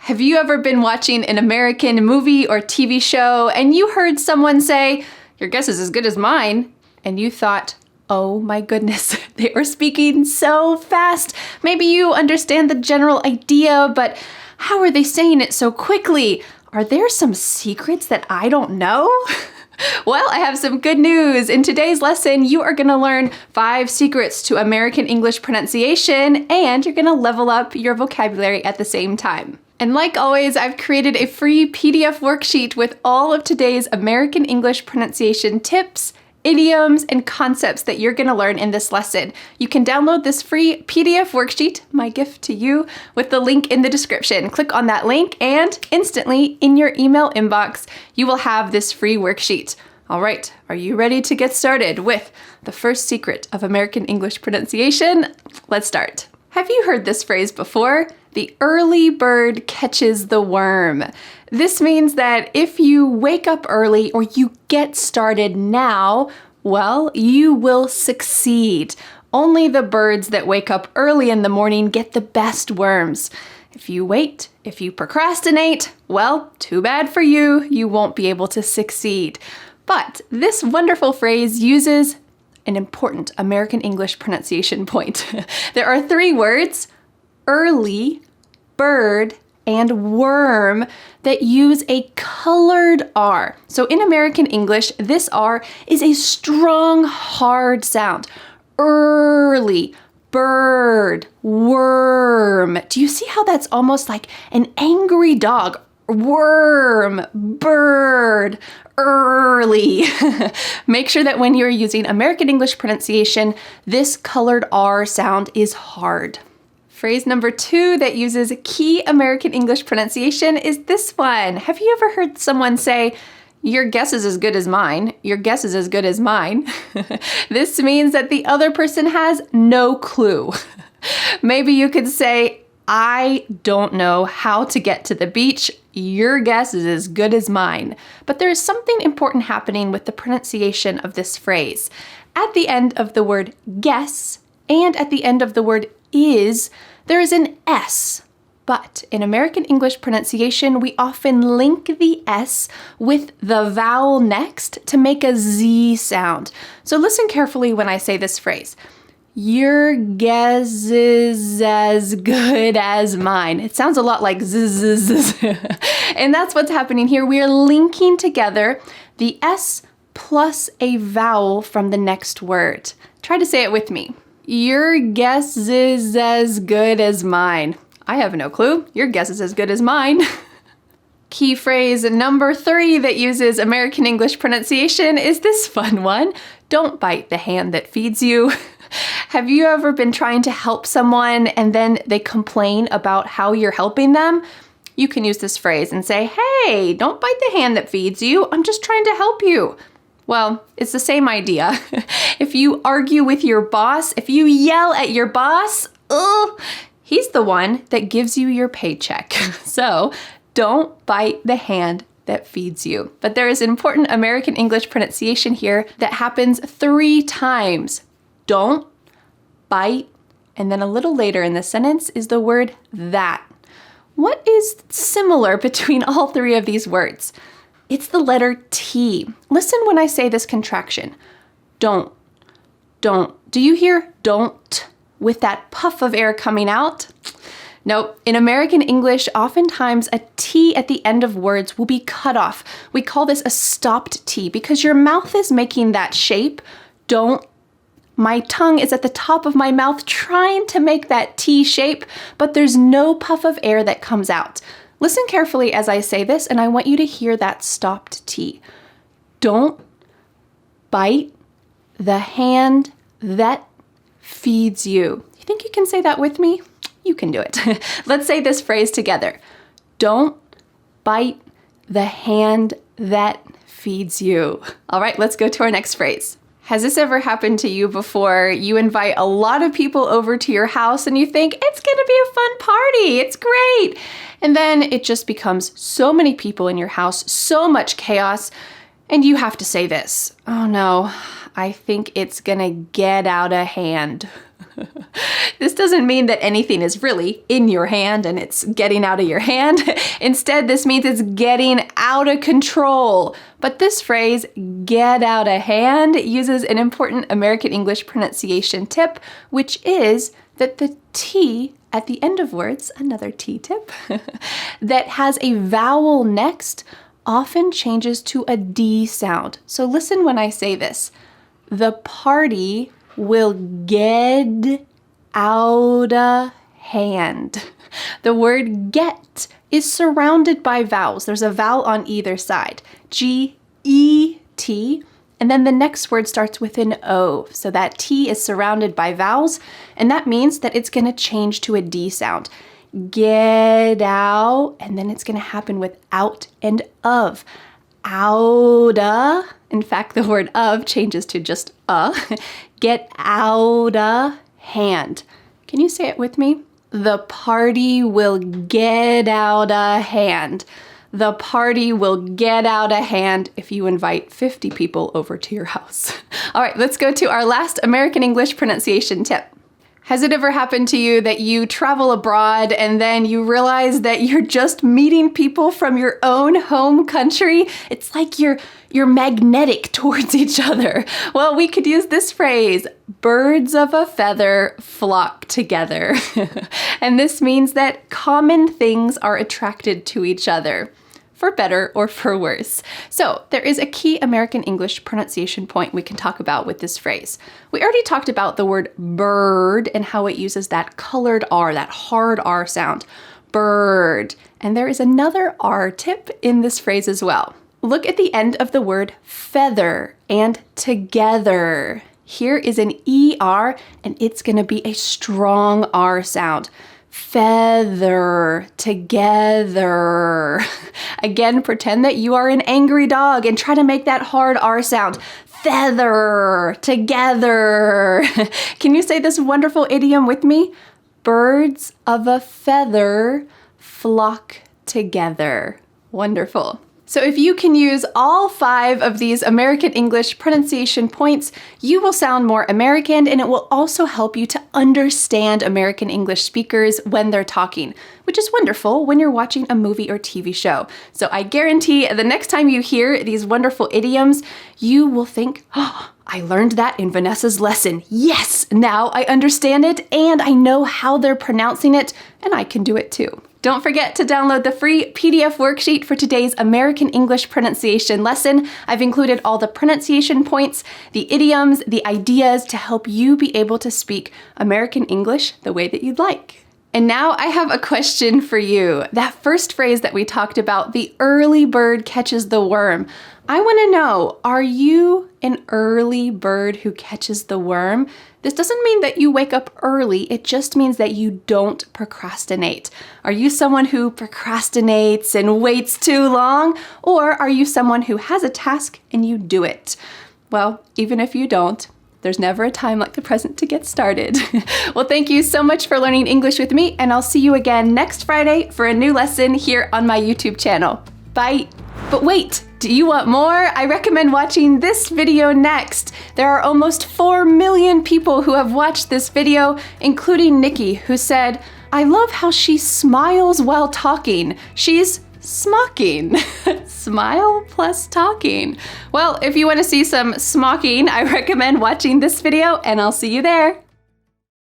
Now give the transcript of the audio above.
Have you ever been watching an American movie or TV show and you heard someone say, "Your guess is as good as mine," and you thought, "Oh my goodness, they were speaking so fast. Maybe you understand the general idea, but how are they saying it so quickly? Are there some secrets that I don't know?" Well, I have some good news. In today's lesson, you are going to learn 5 secrets to American English pronunciation, and you're going to level up your vocabulary at the same time. And like always, I've created a free PDF worksheet with all of today's American English pronunciation tips, idioms, and concepts that you're going to learn in this lesson. You can download this free PDF worksheet, my gift to you, with the link in the description. Click on that link and instantly in your email inbox, you will have this free worksheet. All right, are you ready to get started with the first secret of American English pronunciation? Let's start. Have you heard this phrase before? The early bird catches the worm. This means that if you wake up early or you get started now, well, you will succeed. Only the birds that wake up early in the morning get the best worms. If you wait, if you procrastinate, well, too bad for you. You won't be able to succeed. But this wonderful phrase uses an important American English pronunciation point. There are 3 words, early, bird, and worm, that use a colored R. So in American English, this R is a strong, hard sound. Early, bird, worm. Do you see how that's almost like an angry dog? Worm, bird, early. Make sure that when you're using American English pronunciation, this colored R sound is hard. Phrase number 2 that uses key American English pronunciation is this one. Have you ever heard someone say, "Your guess is as good as mine"? Your guess is as good as mine. This means that the other person has no clue. Maybe you could say, "I don't know how to get to the beach. Your guess is as good as mine." But there is something important happening with the pronunciation of this phrase. At the end of the word guess and at the end of the word is, there is an S. But in American English pronunciation, we often link the S with the vowel next to make a Z sound. So listen carefully when I say this phrase. Your guess is as good as mine. It sounds a lot like zzz. And that's what's happening here. We are linking together the S plus a vowel from the next word. Try to say it with me. Your guess is as good as mine. I have no clue. Your guess is as good as mine. Key phrase number 3 that uses American English pronunciation is this fun one. Don't bite the hand that feeds you. Have you ever been trying to help someone and then they complain about how you're helping them? You can use this phrase and say, "Hey, don't bite the hand that feeds you. I'm just trying to help you." Well, it's the same idea. If you argue with your boss, if you yell at your boss, he's the one that gives you your paycheck. So don't bite the hand that feeds you. But there is important American English pronunciation here that happens 3 times. Don't, bite, and then a little later in the sentence is the word that. What is similar between all 3 of these words? It's the letter T. Listen when I say this contraction. Don't, don't. Do you hear don't with that puff of air coming out? Nope. In American English, oftentimes a T at the end of words will be cut off. We call this a stopped T because your mouth is making that shape. Don't. My tongue is at the top of my mouth trying to make that T shape, but there's no puff of air that comes out. Listen carefully as I say this, and I want you to hear that stopped T. Don't bite the hand that feeds you. You think you can say that with me? You can do it. Let's say this phrase together. Don't bite the hand that feeds you. All right, let's go to our next phrase. Has this ever happened to you before? You invite a lot of people over to your house and you think, it's gonna be a fun party, it's great. And then it just becomes so many people in your house, so much chaos, and you have to say this, "Oh no, I think it's gonna get out of hand." This doesn't mean that anything is really in your hand and it's getting out of your hand. Instead, this means it's getting out of control. But this phrase, get out of hand, uses an important American English pronunciation tip, which is that the T at the end of words, another T tip, that has a vowel next often changes to a D sound. So listen when I say this. The party will get out of hand. The word get is surrounded by vowels. There's a vowel on either side. G-E-T. And then the next word starts with an O. So that T is surrounded by vowels, and that means that it's going to change to a D sound. Get out, and then it's going to happen with out and of. Outa. In fact, the word of changes to just Get outa hand. Can you say it with me? The party will get outta hand. The party will get out of hand if you invite 50 people over to your house. All right, let's go to our last American English pronunciation tip. Has it ever happened to you that you travel abroad and then you realize that you're just meeting people from your own home country? It's like you're magnetic towards each other. Well, we could use this phrase, birds of a feather flock together. And this means that common things are attracted to each other, for better or for worse. So there is a key American English pronunciation point we can talk about with this phrase. We already talked about the word bird and how it uses that colored R, that hard R sound. Bird. And there is another R tip in this phrase as well. Look at the end of the word feather and together. Here is an ER and it's going to be a strong R sound. Feather, together. Again, pretend that you are an angry dog and try to make that hard R sound. Feather, together. Can you say this wonderful idiom with me? Birds of a feather flock together. Wonderful. So if you can use all 5 of these American English pronunciation points, you will sound more American, and it will also help you to understand American English speakers when they're talking, which is wonderful when you're watching a movie or TV show. So I guarantee the next time you hear these wonderful idioms, you will think, oh, I learned that in Vanessa's lesson. Yes, now I understand it and I know how they're pronouncing it, and I can do it too. Don't forget to download the free PDF worksheet for today's American English pronunciation lesson. I've included all the pronunciation points, the idioms, the ideas to help you be able to speak American English the way that you'd like. And now I have a question for you. That first phrase that we talked about, the early bird catches the worm. I want to know, are you an early bird who catches the worm? This doesn't mean that you wake up early. It just means that you don't procrastinate. Are you someone who procrastinates and waits too long? Or are you someone who has a task and you do it? Well, even if you don't, there's never a time like the present to get started. Well, thank you so much for learning English with me, and I'll see you again next Friday for a new lesson here on my YouTube channel. Bye. But wait, do you want more? I recommend watching this video next. There are almost 4 million people who have watched this video, including Nikki, who said, I love how she smiles while talking. She's smocking. Smile plus talking. Well, if you want to see some smocking, I recommend watching this video, and I'll see you there.